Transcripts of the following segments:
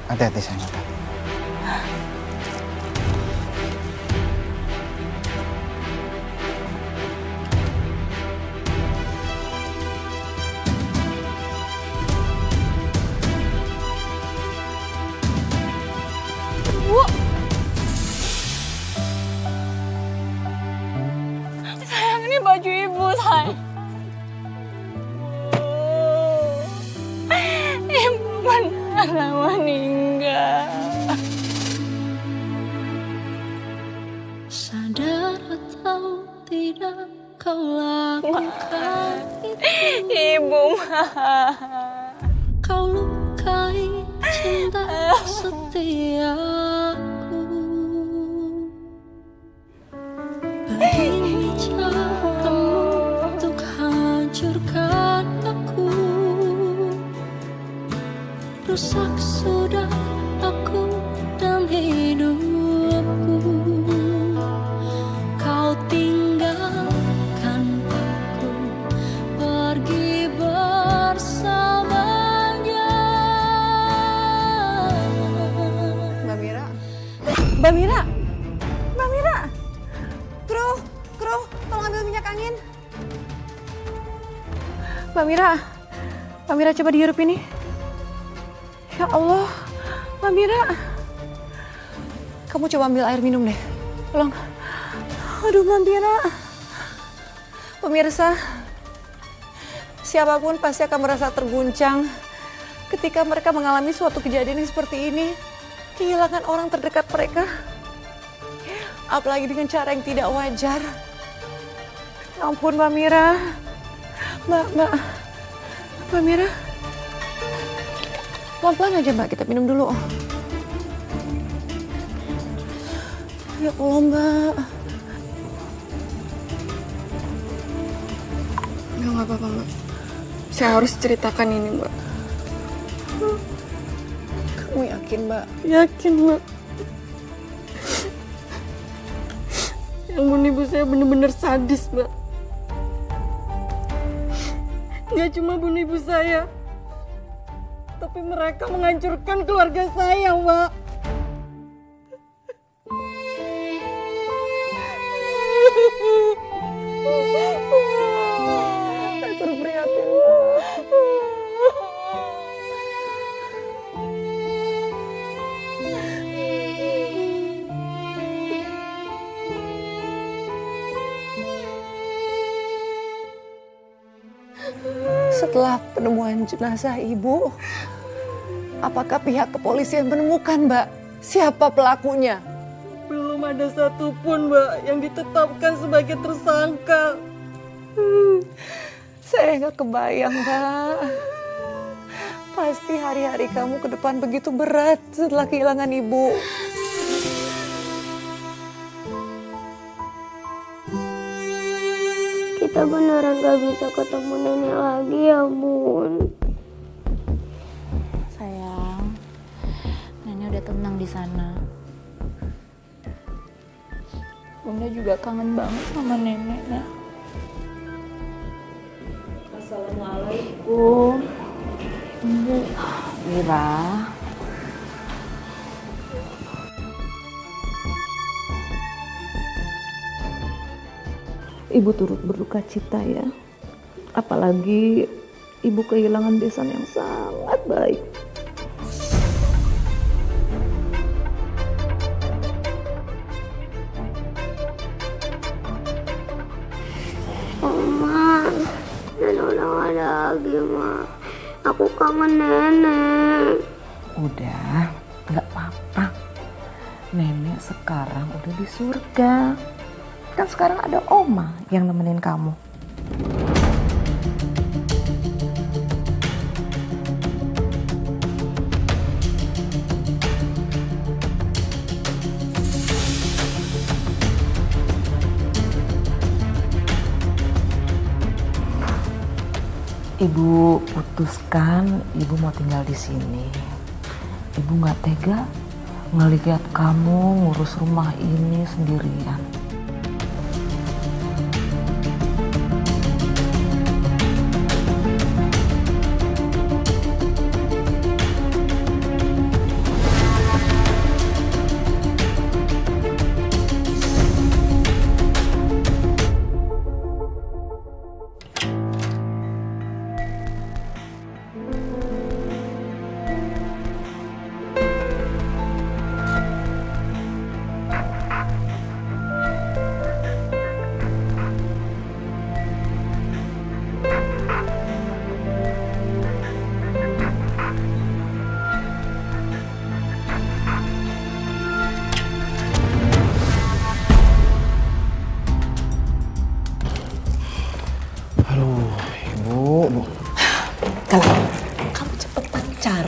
Hati-hati sayang, hati-hati. Bu, sayang ini baju ibu sayang. Ibu benar meninggal. Sadar atau tidak kau lakukan itu. Ibu Kau lukai cinta setiaku. Begini caramu untuk hancurkan aku. Rusak sudah aku dan hidupku. Kau tinggalkan aku pergi bersamanya. Mbak Mira. Mbak Mira. Mbak Mira. Kru, tolong ambil minyak angin. Mbak Mira coba dihirup ini. Ya Allah, Mbak Mira. Kamu coba ambil air minum deh. Tolong. Aduh Mbak Mira. Pemirsa, siapapun pasti akan merasa terguncang ketika mereka mengalami suatu kejadian yang seperti ini. Kehilangan orang terdekat mereka. Apalagi dengan cara yang tidak wajar. Ya ampun Mbak Mira. Mbak Mira. Pelan-pelan aja Mbak, kita minum dulu. Ya Allah Mbak. Nggak apa-apa Mbak. Saya harus ceritakan ini Mbak. Kamu yakin Mbak? Yakin Mbak. Yang bunuh ibu saya benar-benar sadis Mbak. Dia cuma bunuh ibu saya, tapi mereka menghancurkan keluarga saya, Mbak. Saya turut prihatin Mbak. Setelah penemuan jenazah ibu, apakah pihak kepolisian menemukan Mbak siapa pelakunya? Belum ada satupun, Mbak, yang ditetapkan sebagai tersangka. Saya nggak kebayang Mbak. Pasti hari-hari kamu ke depan begitu berat setelah kehilangan ibu. Kita beneran gak bisa ketemu nenek lagi ya Bun. sayang, nenek udah tenang di sana. Bunda juga kangen banget sama nenek, nak. Assalamualaikum. Ibu. Mira. Ibu turut berduka cita ya. Apalagi ibu kehilangan besan yang sangat baik. Oma, nenek udah gak ada lagi, Ma. Aku kangen nenek. Udah, nggak apa-apa. Nenek sekarang udah di surga. Kan sekarang ada Oma yang nemenin kamu. Ibu putuskan ibu mau tinggal di sini. Ibu nggak tega ngelihat kamu ngurus rumah ini sendirian.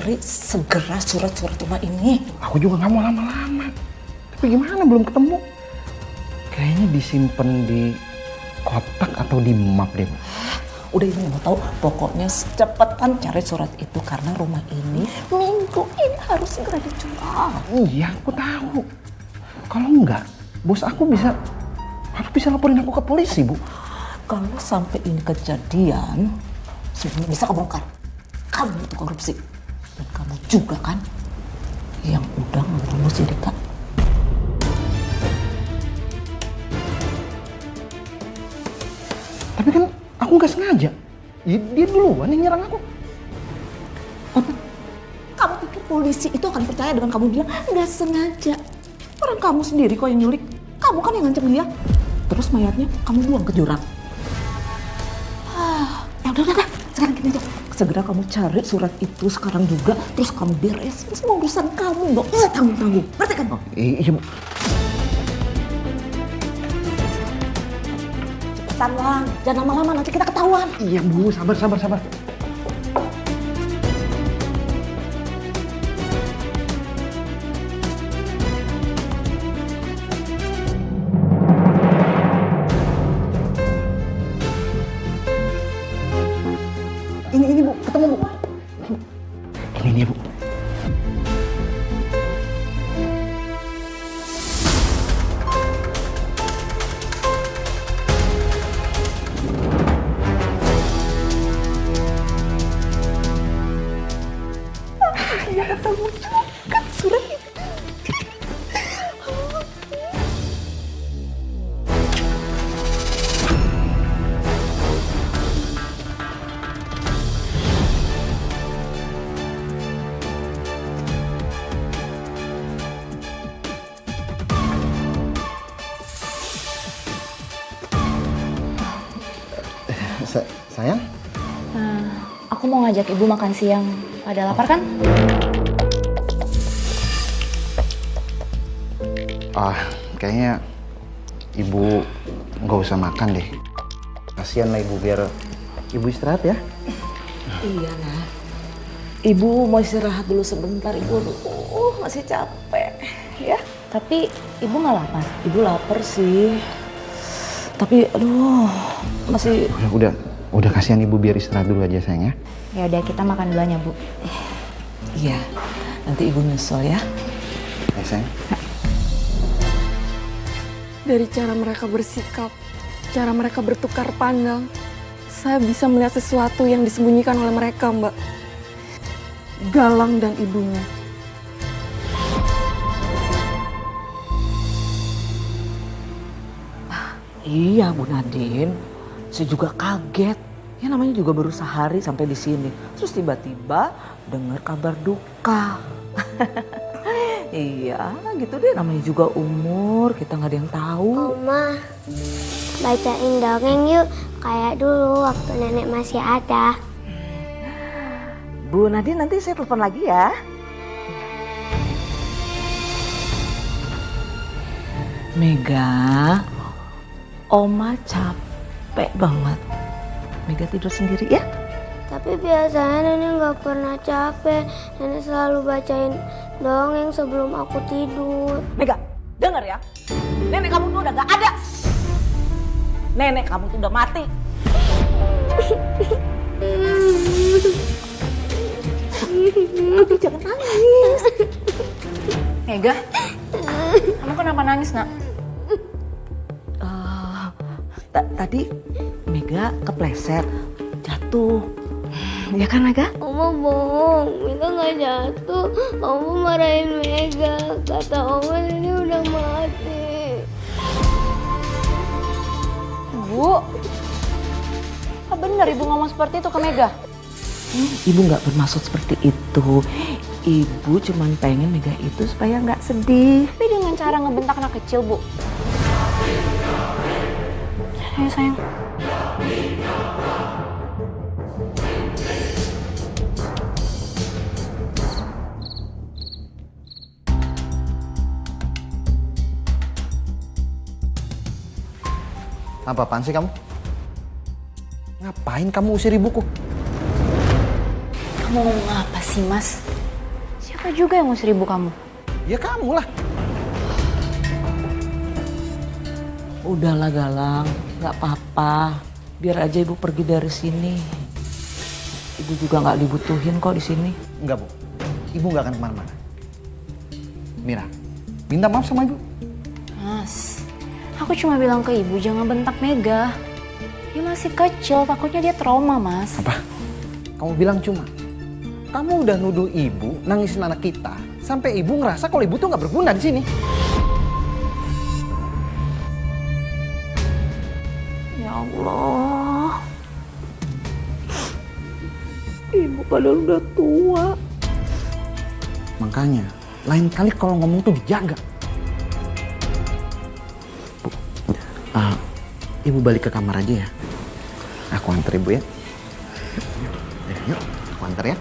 cari segera surat-surat rumah ini. Aku juga nggak mau lama-lama. Tapi gimana belum ketemu? Kayaknya disimpan di kotak atau di map deh. Udah ibu nggak mau tahu. Pokoknya cepetan cari surat itu karena rumah ini minggu ini harus segera dijual. Iya, aku tahu. Kalau enggak, bos aku bisa laporin aku ke polisi, Bu. Kalau sampai ini kejadian, semuanya bisa kebongkar. Kamu itu korupsi. Dan kamu juga kan yang udah ngebunuh si Rika. Tapi kan aku nggak sengaja. Dia duluan yang nyerang aku. Apa? Kamu pikir polisi itu akan percaya dengan kamu bilang nggak sengaja? Orang kamu sendiri kok yang nyulik. Kamu kan yang ngancam dia. Terus mayatnya kamu buang ke jurang. Ya udah. Sekarang gini aja. Segera kamu cari surat itu sekarang juga. Terus kamu beresin semua urusan kamu. Nggak usah tanggung-tanggung. Ngerti kan? Oh, iya, Bu. Cepetan, Wang. Jangan lama-lama, nanti kita ketahuan. Iya, Bu. Sabar. Ini Bu, ketemu Bu. Ini dia Bu. Ya ketemu juga surat itu. Sayang? Aku mau ngajak ibu makan siang. Pada lapar kan? Kayaknya ibu nggak usah makan deh. Kasian lah ibu, biar ibu istirahat ya. Iya, nah. Ibu mau istirahat dulu sebentar. Ibu masih capek. Ya. Tapi ibu nggak lapar. Ibu lapar sih. Tapi aduh, masih... Udah kasihan ibu, biar istirahat dulu aja sayang ya. Ya udah, kita makan duluan ya, Bu. Iya, nanti ibu nyusul ya. Ya sayang. Dari cara mereka bersikap, cara mereka bertukar pandang, saya bisa melihat sesuatu yang disembunyikan oleh mereka, Mbak. Galang dan ibunya. Iya, Bu Nadine. Saya juga kaget. Ya namanya juga baru sehari sampai di sini. Terus tiba-tiba dengar kabar duka. Iya, gitu deh. Namanya juga umur, kita nggak ada yang tahu. Oma, bacain dongeng yuk. Kayak dulu waktu nenek masih ada. Bu Nadine, nanti saya telepon lagi ya. Mega, Oma capek banget. Mega tidur sendiri ya. Tapi biasanya nenek nggak pernah capek. Nenek selalu bacain dongeng sebelum aku tidur. Mega, dengar ya. Nenek kamu tuh udah gak ada. Nenek kamu tuh udah mati. Kamu jangan nangis. Mega, kamu kenapa nangis, Nak? Tadi Mega kepleset, jatuh. Ya kan Mega? Oma bohong, Mega nggak jatuh. Oma marahin Mega. Kata Oma ini udah mati. Bu, apa benar ibu ngomong seperti itu ke Mega? Ibu nggak bermaksud seperti itu. Ibu cuma pengen Mega itu supaya nggak sedih. Tapi dengan cara ngebentak anak kecil, Bu. Ayo sayang. Apaan sih kamu? Ngapain kamu usir ibuku? Kamu ngomong apa sih, Mas? Siapa juga yang ngusir ibu kamu? Ya kamu lah. Udahlah Galang, nggak apa-apa. Biar aja ibu pergi dari sini. Ibu juga nggak dibutuhin kok di sini. Enggak, Bu. Ibu nggak akan kemana-mana. Mira, minta maaf sama ibu. Mas, aku cuma bilang ke ibu jangan bentak Mega. Dia masih kecil, takutnya dia trauma, Mas. Apa? Kamu bilang cuma. Kamu udah nuduh ibu nangisin anak kita sampai ibu ngerasa kalau ibu tuh nggak berguna di sini. Ya Allah. Ibu padahal udah tua. Makanya, lain kali kalau ngomong tuh dijaga. Bu, ibu balik ke kamar aja ya. Aku antar ibu ya. Yuk, aku antar ya.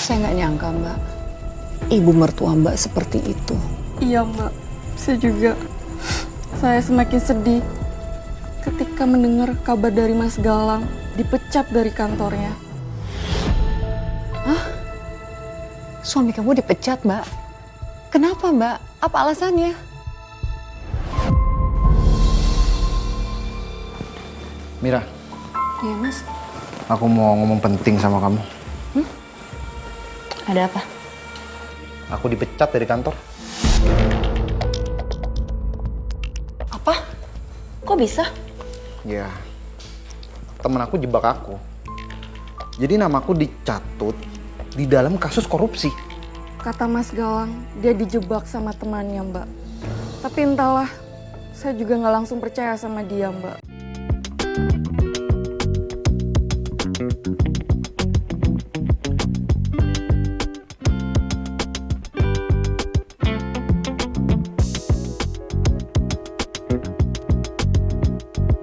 Saya nggak nyangka, Mbak. Ibu mertua Mbak seperti itu. Iya, Mbak. Saya juga. Saya semakin sedih ketika mendengar kabar dari Mas Galang dipecat dari kantornya. Suami kamu dipecat, Mbak. Kenapa, Mbak? Apa alasannya? Mira, Iya, Mas. aku mau ngomong penting sama kamu. Ada apa? Aku dipecat dari kantor. Apa? Kok bisa? Ya, temen aku jebak aku. Jadi namaku dicatut di dalam kasus korupsi. Kata Mas Galang, dia dijebak sama temannya, Mbak. Tapi entahlah, saya juga nggak langsung percaya sama dia, Mbak.